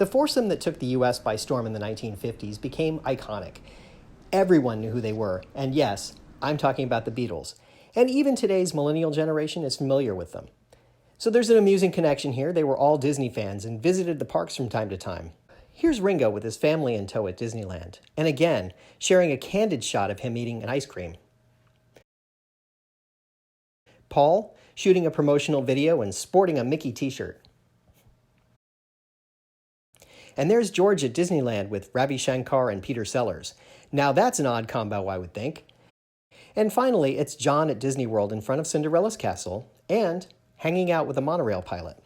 The foursome that took the U.S. by storm in the 1950s became iconic. Everyone knew who they were, and yes, I'm talking about the Beatles. And even today's millennial generation is familiar with them. So there's an amusing connection here. They were all Disney fans and visited the parks from time to time. Here's Ringo with his family in tow at Disneyland, and again, sharing a candid shot of him eating an ice cream. Paul, shooting a promotional video and sporting a Mickey t-shirt. And there's George at Disneyland with Ravi Shankar and Peter Sellers. Now that's an odd combo, I would think. And finally, it's John at Disney World in front of Cinderella's castle and hanging out with a monorail pilot.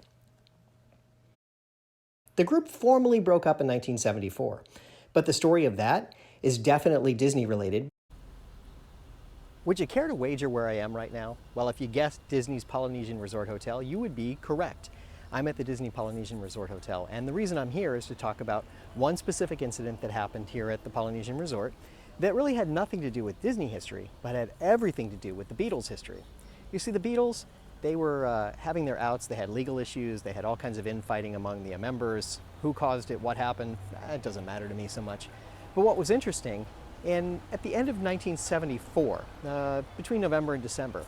The group formally broke up in 1974, but the story of that is definitely Disney-related. Would you care to wager where I am right now? Well, if you guessed Disney's Polynesian Resort Hotel, you would be correct. I'm at the Disney Polynesian Resort Hotel, and the reason I'm here is to talk about one specific incident that happened here at the Polynesian Resort that really had nothing to do with Disney history, but had everything to do with the Beatles' history. You see, the Beatles, they were having their outs, they had legal issues, they had all kinds of infighting among the members. Who caused it, what happened, it doesn't matter to me so much. But what was interesting, at the end of 1974, between November and December,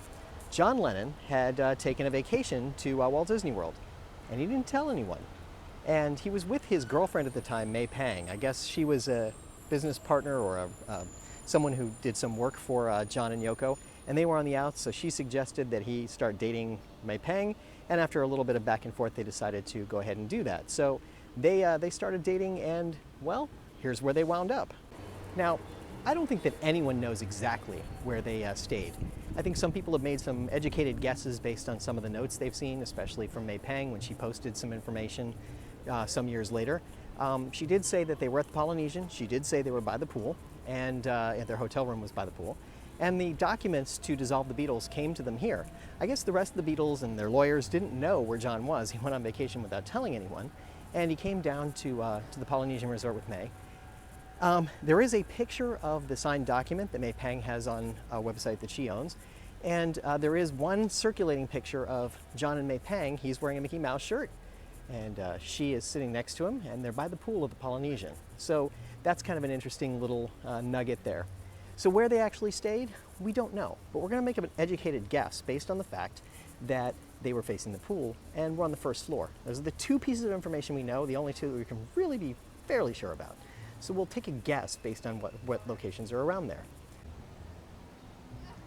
John Lennon had taken a vacation to Walt Disney World, and he didn't tell anyone. And he was with his girlfriend at the time, May Pang. I guess she was a business partner or someone who did some work for John and Yoko, and they were on the outs, so she suggested that he start dating May Pang, and after a little bit of back and forth, they decided to go ahead and do that. So they started dating, and, well, here's where they wound up. Now, I don't think that anyone knows exactly where they stayed. I think some people have made some educated guesses based on some of the notes they've seen, especially from May Pang when she posted some information some years later. She did say that they were at the Polynesian. She did say they were by the pool, and their hotel room was by the pool. And the documents to dissolve the Beatles came to them here. I guess the rest of the Beatles and their lawyers didn't know where John was. He went on vacation without telling anyone, and he came down to the Polynesian Resort with May. There is a picture of the signed document that May Pang has on a website that she owns, and there is one circulating picture of John and May Pang. He's wearing a Mickey Mouse shirt, and she is sitting next to him, and they're by the pool of the Polynesian. So that's kind of an interesting little nugget there. So where they actually stayed, we don't know, but we're going to make an educated guess based on the fact that they were facing the pool and were on the first floor. Those are the two pieces of information we know, the only two that we can really be fairly sure about. So we'll take a guess based on what locations are around there.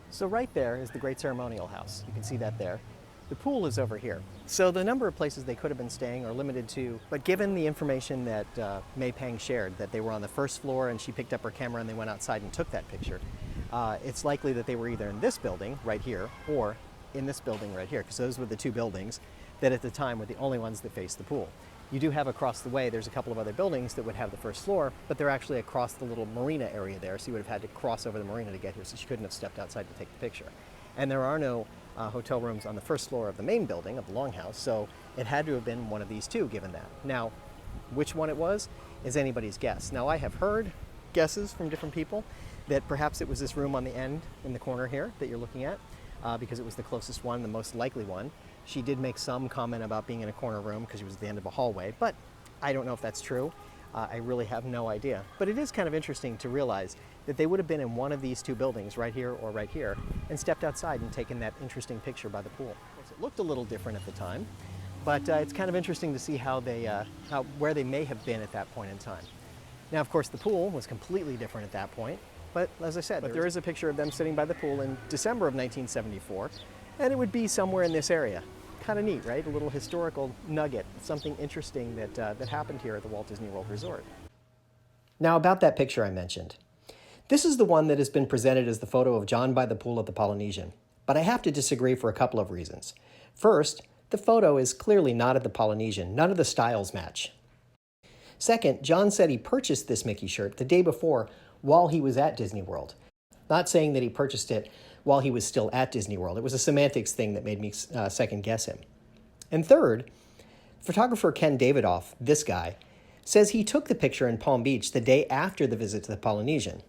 So right there is the Great Ceremonial House. You can see that there. The pool is over here. So the number of places they could have been staying are limited to, but given the information that May Pang shared, that they were on the first floor and she picked up her camera and they went outside and took that picture, it's likely that they were either in this building right here or in this building right here, because those were the two buildings that at the time were the only ones that faced the pool. You do have across the way, there's a couple of other buildings that would have the first floor, but they're actually across the little marina area there, so you would have had to cross over the marina to get here, so she couldn't have stepped outside to take the picture. And there are no hotel rooms on the first floor of the main building, of the Longhouse, so it had to have been one of these two, given that. Now, which one it was is anybody's guess. Now, I have heard guesses from different people that perhaps it was this room on the end in the corner here that you're looking at, because it was the closest one, the most likely one. She did make some comment about being in a corner room because she was at the end of a hallway, but I don't know if that's true. I really have no idea. But it is kind of interesting to realize that they would have been in one of these two buildings, right here or right here, and stepped outside and taken that interesting picture by the pool. It looked a little different at the time, but it's kind of interesting to see where they may have been at that point in time. Now, of course, the pool was completely different at that point, but as I said, there is a picture of them sitting by the pool in December of 1974, and it would be somewhere in this area. Kind of neat, right? A little historical nugget, something interesting that happened here at the Walt Disney World Resort. Now, about that picture I mentioned. This is the one that has been presented as the photo of John by the pool at the Polynesian, but I have to disagree for a couple of reasons. First, the photo is clearly not at the Polynesian. None of the styles match. Second, John said he purchased this Mickey shirt the day before while he was at Disney World. Not saying that he purchased it while he was still at Disney World. It was a semantics thing that made me second guess him. And third, photographer Ken Davidoff, this guy, says he took the picture in Palm Beach the day after the visit to the Polynesian.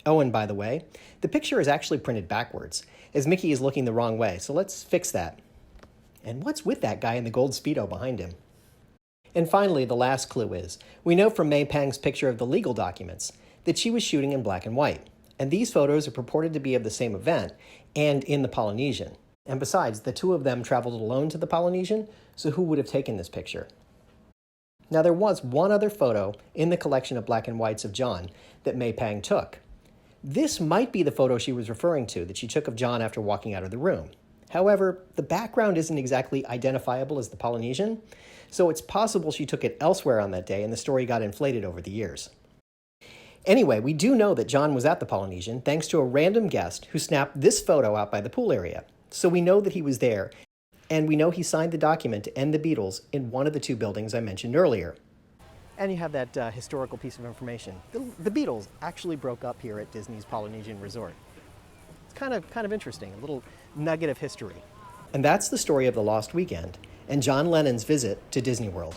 Oh, and by the way, the picture is actually printed backwards, as Mickey is looking the wrong way, so let's fix that. And what's with that guy in the gold Speedo behind him? And finally, the last clue is, we know from May Pang's picture of the legal documents that she was shooting in black and white. And these photos are purported to be of the same event and in the Polynesian. And besides, the two of them traveled alone to the Polynesian, so who would have taken this picture? Now, there was one other photo in the collection of black and whites of John that May Pang took. This might be the photo she was referring to that she took of John after walking out of the room. However, the background isn't exactly identifiable as the Polynesian, so it's possible she took it elsewhere on that day and the story got inflated over the years. Anyway, we do know that John was at the Polynesian thanks to a random guest who snapped this photo out by the pool area. So we know that he was there, and we know he signed the document to end the Beatles in one of the two buildings I mentioned earlier. And you have that historical piece of information. The Beatles actually broke up here at Disney's Polynesian Resort. It's kind of interesting, a little nugget of history. And that's the story of the Lost Weekend and John Lennon's visit to Disney World.